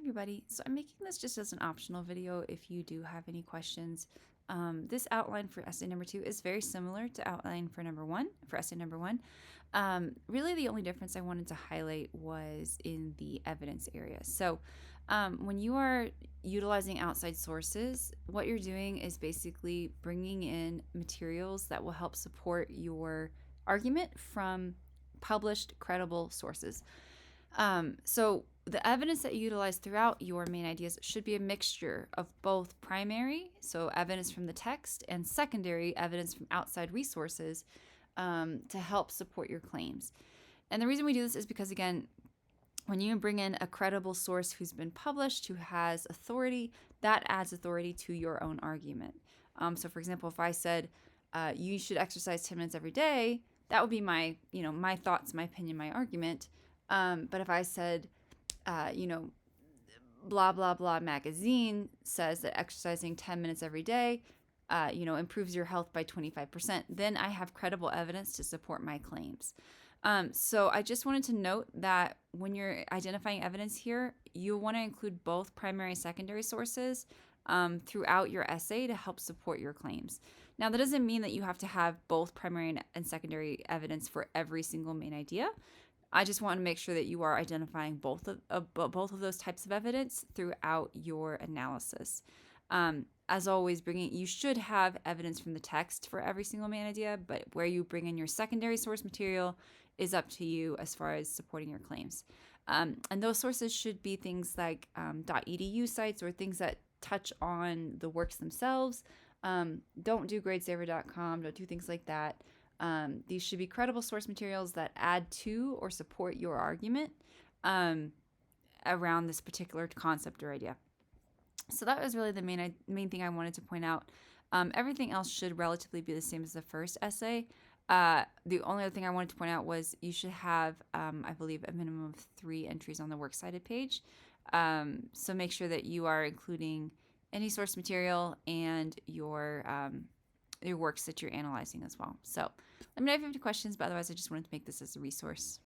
everybody. So I'm making this just as an optional video if you do have any questions. This outline for essay number 2 is very similar to outline for essay number 1. Really the only difference I wanted to highlight was in the evidence area. So when you are utilizing outside sources, what you're doing is basically bringing in materials that will help support your argument from published credible sources. So the evidence that you utilize throughout your main ideas should be a mixture of both primary, so evidence from the text, and secondary evidence from outside resources to help support your claims. And the reason we do this is because, again, when you bring in a credible source who's been published, who has authority, that adds authority to your own argument. So for example, if I said you should exercise 10 minutes every day, that would be my thoughts, my opinion, my argument. But if I said, blah, blah, blah magazine says that exercising 10 minutes every day, improves your health by 25%, then I have credible evidence to support my claims. So I just wanted to note that when you're identifying evidence here, you'll want to include both primary and secondary sources throughout your essay to help support your claims. Now, that doesn't mean that you have to have both primary and secondary evidence for every single main idea. I just want to make sure that you are identifying both of those types of evidence throughout your analysis. As always, you should have evidence from the text for every single main idea, but where you bring in your secondary source material is up to you as far as supporting your claims. And those sources should be things like .edu sites or things that touch on the works themselves. Don't do gradesaver.com, don't do things like that. These should be credible source materials that add to or support your argument around this particular concept or idea. So that was really the main thing I wanted to point out. Everything else should relatively be the same as the first essay. The only other thing I wanted to point out was you should have, I believe, a minimum of 3 entries on the works cited page. So make sure that you are including any source material and your works that you're analyzing as well. So let me know if you have any questions, but otherwise I just wanted to make this as a resource.